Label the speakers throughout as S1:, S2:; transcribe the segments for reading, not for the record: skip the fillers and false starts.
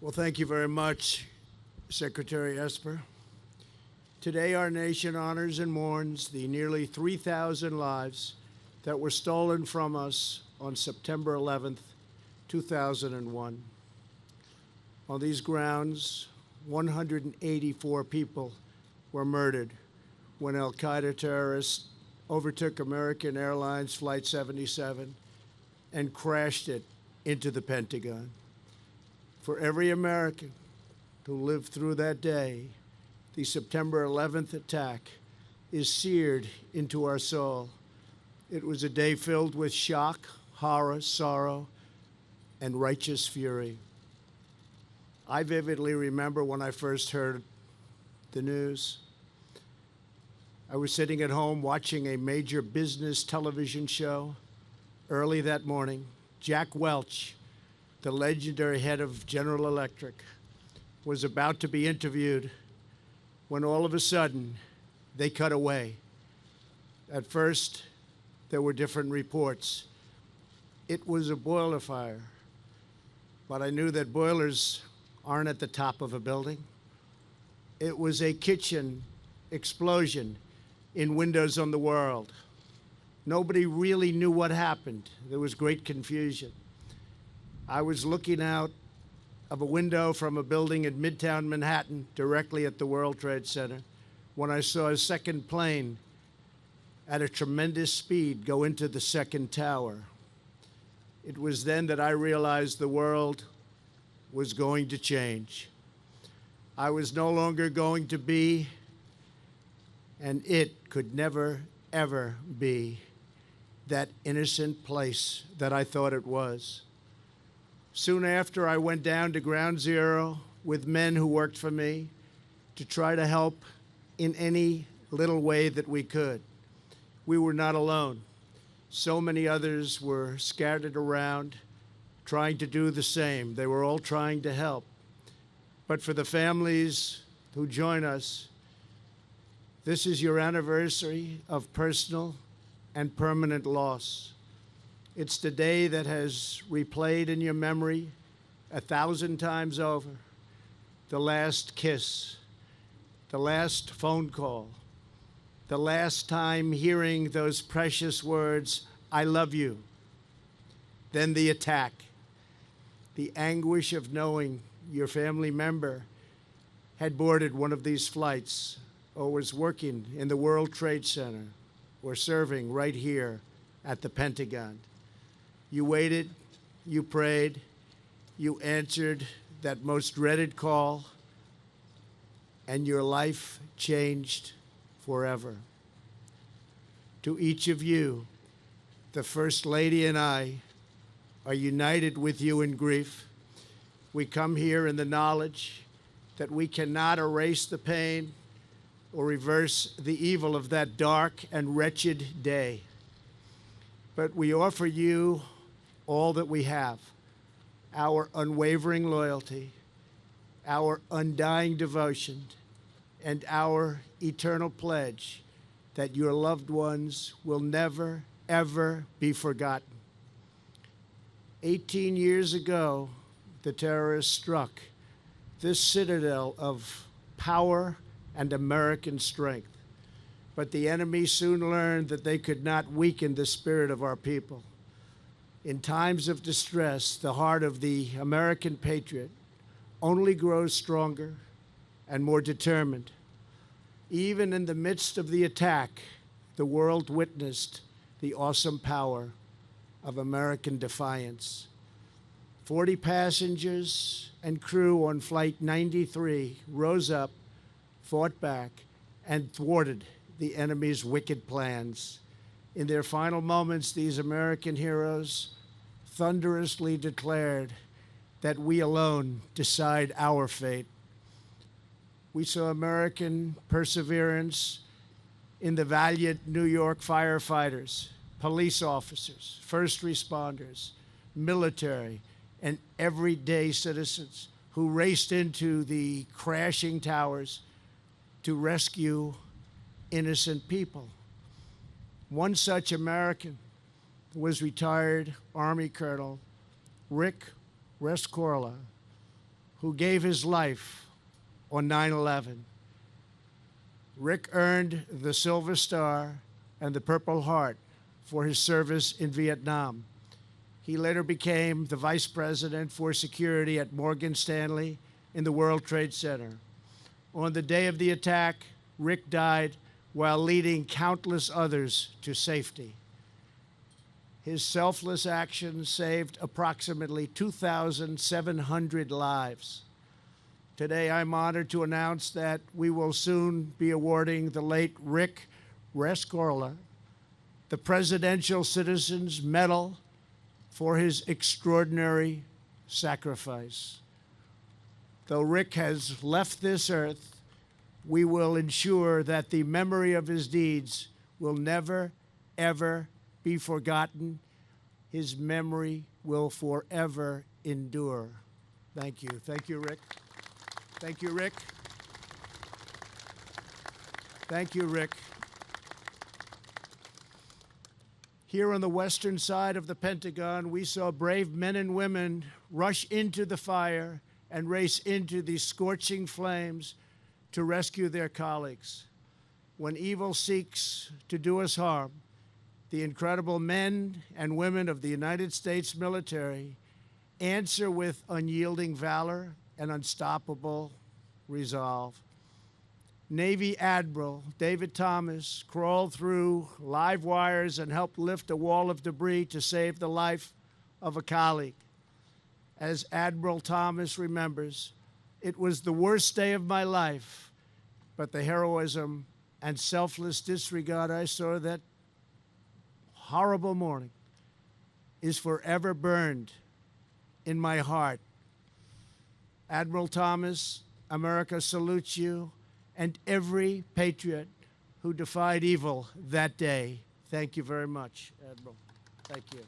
S1: Well, thank you very much, Secretary Esper. Today, our nation honors and mourns the nearly 3,000 lives that were stolen from us on September 11th, 2001. On these grounds, 184 people were murdered when al-Qaeda terrorists overtook American Airlines Flight 77 and crashed it into the Pentagon. For every American who lived through that day, the September 11th attack is seared into our soul. It was a day filled with shock, horror, sorrow, and righteous fury. I vividly remember when I first heard the news. I was sitting at home watching a major business television show. Early that morning, Jack Welch, the legendary head of General Electric, was about to be interviewed when all of a sudden they cut away. At first, there were different reports. It was a boiler fire, but I knew that boilers aren't at the top of a building. It was a kitchen explosion in Windows on the World. Nobody really knew what happened. There was great confusion. I was looking out of a window from a building in Midtown Manhattan, directly at the World Trade Center, when I saw a second plane at a tremendous speed go into the second tower. It was then that I realized the world was going to change. I was no longer going to be, and it could never, ever be, that innocent place that I thought it was. Soon after, I went down to Ground Zero with men who worked for me to try to help in any little way that we could. We were not alone. So many others were scattered around, trying to do the same. They were all trying to help. But for the families who join us, this is your anniversary of personal and permanent loss. It's the day that has replayed in your memory 1,000 times over. The last kiss, the last phone call, the last time hearing those precious words, "I love you." Then the attack, the anguish of knowing your family member had boarded one of these flights or was working in the World Trade Center or serving right here at the Pentagon. You waited, you prayed, you answered that most dreaded call, and your life changed forever. To each of you, the First Lady and I are united with you in grief. We come here in the knowledge that we cannot erase the pain or reverse the evil of that dark and wretched day. But we offer you all that we have, our unwavering loyalty, our undying devotion, and our eternal pledge that your loved ones will never, ever be forgotten. 18 years ago, the terrorists struck this citadel of power and American strength. But the enemy soon learned that they could not weaken the spirit of our people. In times of distress, the heart of the American patriot only grows stronger and more determined. Even in the midst of the attack, the world witnessed the awesome power of American defiance. 40 passengers and crew on Flight 93 rose up, fought back, and thwarted the enemy's wicked plans. In their final moments, these American heroes thunderously declared that we alone decide our fate. We saw American perseverance in the valiant New York firefighters, police officers, first responders, military, and everyday citizens who raced into the crashing towers to rescue innocent people. One such American was retired Army Colonel Rick Rescorla, who gave his life on 9/11. Rick earned the Silver Star and the Purple Heart for his service in Vietnam. He later became the Vice President for Security at Morgan Stanley in the World Trade Center. On the day of the attack, Rick died while leading countless others to safety. His selfless actions saved approximately 2,700 lives. Today, I'm honored to announce that we will soon be awarding the late Rick Rescorla the Presidential Citizens Medal for his extraordinary sacrifice. Though Rick has left this earth, we will ensure that the memory of his deeds will never, ever be forgotten. His memory will forever endure. Thank you. Thank you, Rick. Thank you, Rick. Thank you, Rick. Here on the western side of the Pentagon, we saw brave men and women rush into the fire and race into the scorching flames to rescue their colleagues. When evil seeks to do us harm, the incredible men and women of the United States military answer with unyielding valor and unstoppable resolve. Navy Admiral David Thomas crawled through live wires and helped lift a wall of debris to save the life of a colleague. As Admiral Thomas remembers, "It was the worst day of my life, but the heroism and selfless disregard I saw that horrible morning is forever burned in my heart." Admiral Thomas, America salutes you and every patriot who defied evil that day. Thank you very much, Admiral. Thank you.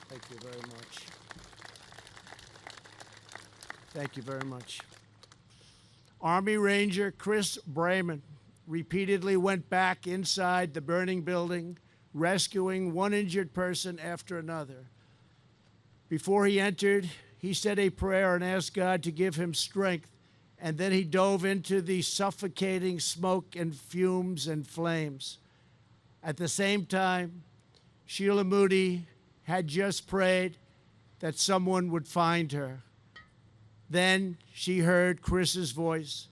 S1: Thank you very much. Thank you very much. Army Ranger Chris Brayman repeatedly went back inside the burning building, rescuing one injured person after another. Before he entered, he said a prayer and asked God to give him strength, and then he dove into the suffocating smoke and fumes and flames. At the same time, Sheila Moody had just prayed that someone would find her. Then she heard Chris's voice.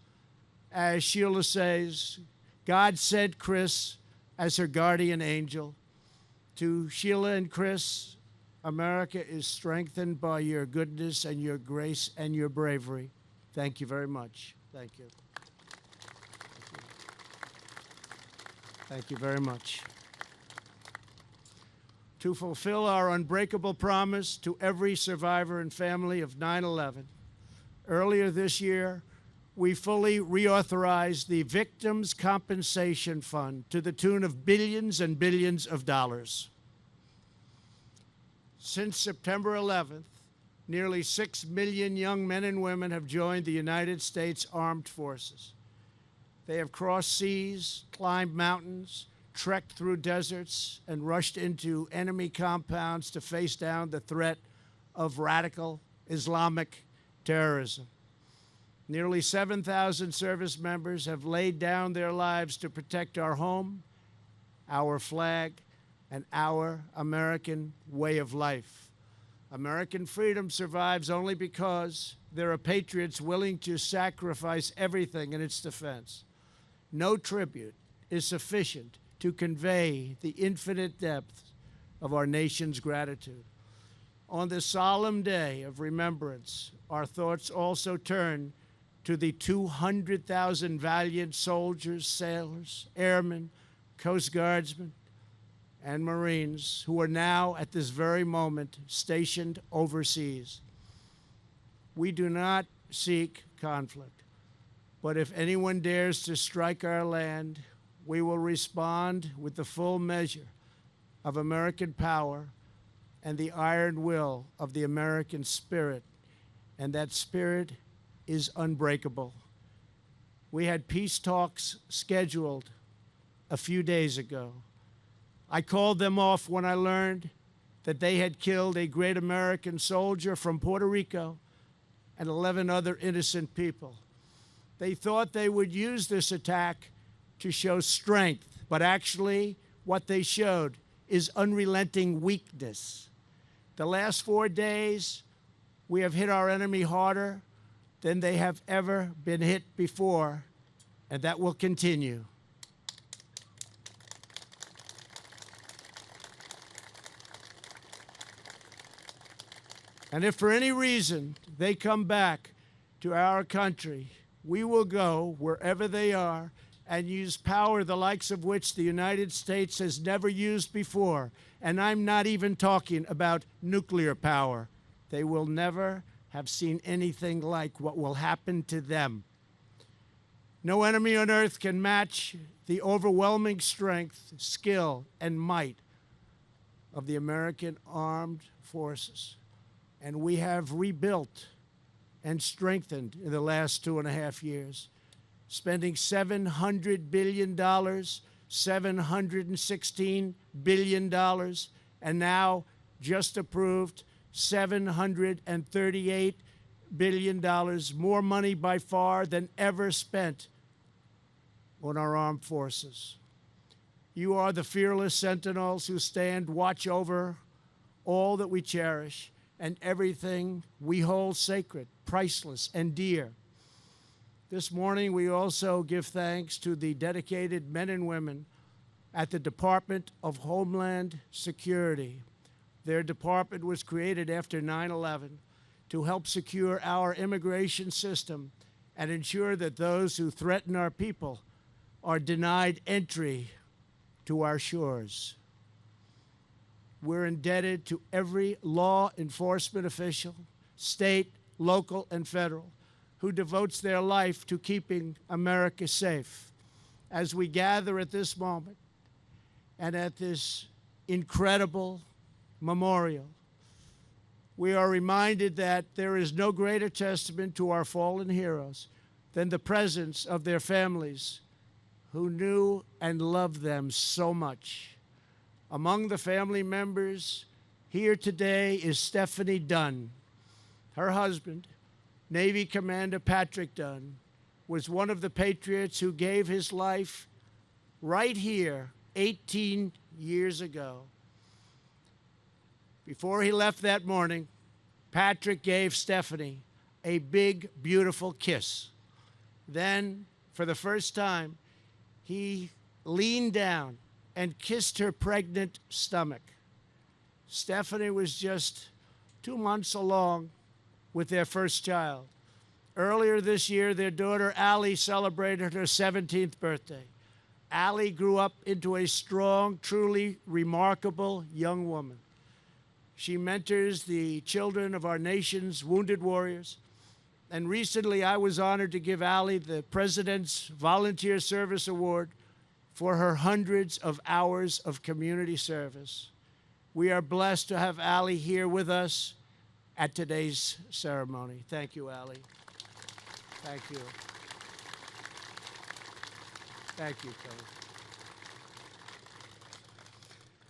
S1: As Sheila says, God sent Chris as her guardian angel. To Sheila and Chris, America is strengthened by your goodness and your grace and your bravery. Thank you very much. Thank you. Thank you very much. To fulfill our unbreakable promise to every survivor and family of 9/11, earlier this year, we fully reauthorized the Victims' Compensation Fund to the tune of billions and billions of dollars. Since September 11th, nearly 6 million young men and women have joined the United States Armed Forces. They have crossed seas, climbed mountains, trekked through deserts, and rushed into enemy compounds to face down the threat of radical Islamic terrorism. Nearly 7,000 service members have laid down their lives to protect our home, our flag, and our American way of life. American freedom survives only because there are patriots willing to sacrifice everything in its defense. No tribute is sufficient to convey the infinite depth of our nation's gratitude. On this solemn day of remembrance, our thoughts also turn to the 200,000 valiant soldiers, sailors, airmen, Coast Guardsmen, and Marines who are now, at this very moment, stationed overseas. We do not seek conflict, but if anyone dares to strike our land, we will respond with the full measure of American power and the iron will of the American spirit, and that spirit is unbreakable. We had peace talks scheduled a few days ago. I called them off when I learned that they had killed a great American soldier from Puerto Rico and 11 other innocent people. They thought they would use this attack to show strength, but actually what they showed is unrelenting weakness. The last 4 days, we have hit our enemy harder than they have ever been hit before, and that will continue. And if for any reason they come back to our country, we will go wherever they are and use power the likes of which the United States has never used before. And I'm not even talking about nuclear power. They will never have seen anything like what will happen to them. No enemy on earth can match the overwhelming strength, skill, and might of the American armed forces. And we have rebuilt and strengthened in the last 2.5 years, spending $700 billion, $716 billion, and now just approved $738 billion, more money by far than ever spent on our armed forces. You are the fearless sentinels who stand watch over all that we cherish and everything we hold sacred, priceless, and dear. This morning, we also give thanks to the dedicated men and women at the Department of Homeland Security. Their department was created after 9/11 to help secure our immigration system and ensure that those who threaten our people are denied entry to our shores. We're indebted to every law enforcement official, state, local, and federal, who devotes their life to keeping America safe. As we gather at this moment and at this incredible memorial, we are reminded that there is no greater testament to our fallen heroes than the presence of their families who knew and loved them so much. Among the family members here today is Stephanie Dunn. Her husband, Navy Commander Patrick Dunn, was one of the patriots who gave his life right here 18 years ago. Before he left that morning, Patrick gave Stephanie a big, beautiful kiss. Then, for the first time, he leaned down and kissed her pregnant stomach. Stephanie was just 2 months along with their first child. Earlier this year, their daughter, Allie, celebrated her 17th birthday. Allie grew up into a strong, truly remarkable young woman. She mentors the children of our nation's wounded warriors. And recently, I was honored to give Allie the President's Volunteer Service Award for her hundreds of hours of community service. We are blessed to have Allie here with us at today's ceremony. Thank you, Allie. Thank you. Thank you, Kelly.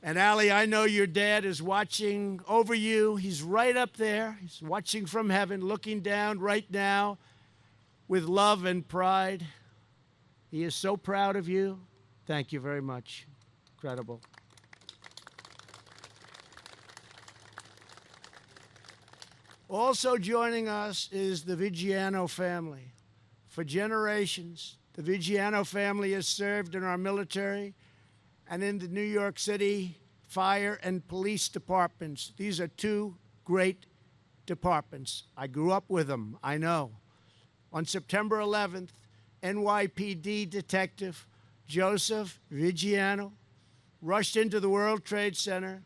S1: And Allie, I know your dad is watching over you. He's right up there. He's watching from heaven, looking down right now with love and pride. He is so proud of you. Thank you very much. Incredible. Also joining us is the Viggiano family. For generations, the Viggiano family has served in our military and in the New York City fire and police departments. These are two great departments. I grew up with them, I know. On September 11th, NYPD detective Joseph Viggiano rushed into the World Trade Center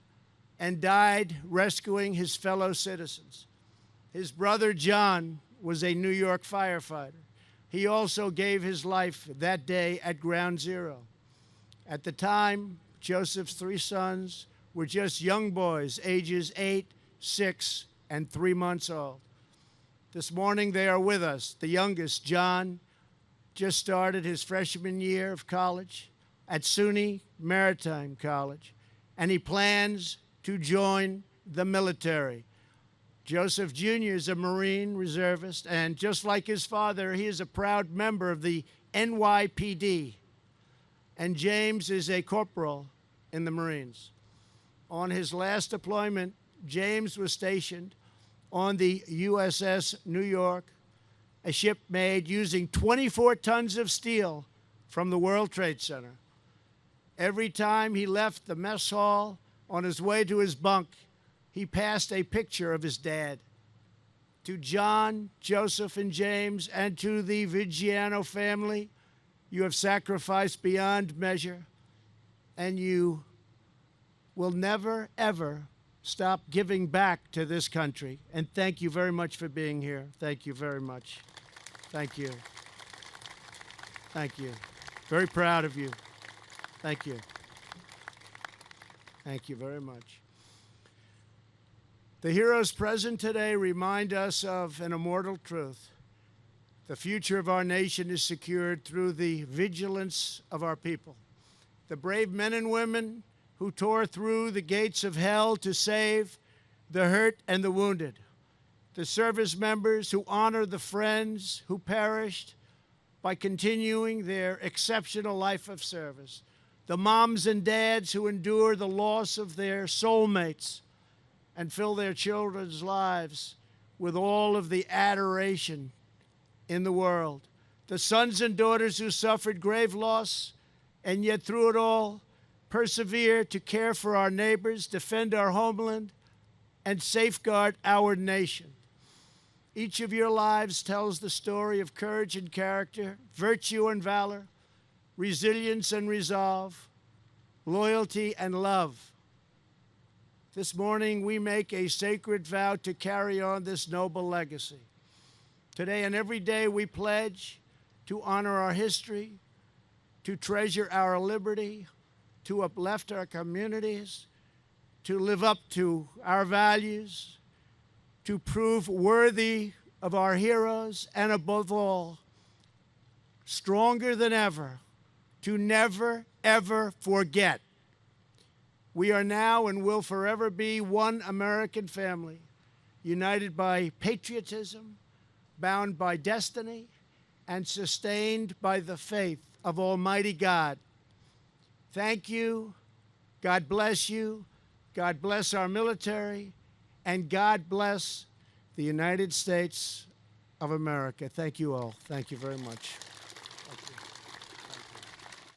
S1: and died rescuing his fellow citizens. His brother John was a New York firefighter. He also gave his life that day at Ground Zero. At the time, Joseph's 3 sons were just young boys, ages 8, 6, and 3 months old. This morning they are with us. The youngest, John, just started his freshman year of college at SUNY Maritime College, and he plans to join the military. Joseph Jr. is a Marine reservist, and just like his father, he is a proud member of the NYPD. And James is a corporal in the Marines. On his last deployment, James was stationed on the USS New York, a ship made using 24 tons of steel from the World Trade Center. Every time he left the mess hall on his way to his bunk, he passed a picture of his dad. To John, Joseph, and James, and to the Viggiano family, you have sacrificed beyond measure, and you will never, ever stop giving back to this country. And thank you very much for being here. Thank you very much. Thank you. Thank you. Very proud of you. Thank you. Thank you very much. The heroes present today remind us of an immortal truth. The future of our nation is secured through the vigilance of our people. The brave men and women who tore through the gates of hell to save the hurt and the wounded. The service members who honor the friends who perished by continuing their exceptional life of service. The moms and dads who endure the loss of their soulmates and fill their children's lives with all of the adoration in the world. The sons and daughters who suffered grave loss and yet through it all persevere to care for our neighbors, defend our homeland, and safeguard our nation. Each of your lives tells the story of courage and character, virtue and valor, resilience and resolve, loyalty and love. This morning, we make a sacred vow to carry on this noble legacy. Today and every day, we pledge to honor our history, to treasure our liberty, to uplift our communities, to live up to our values, to prove worthy of our heroes, and above all, stronger than ever, to never, ever forget. We are now and will forever be one American family, united by patriotism, bound by destiny, and sustained by the faith of Almighty God. Thank you. God bless you. God bless our military. And God bless the United States of America. Thank you all. Thank you very much.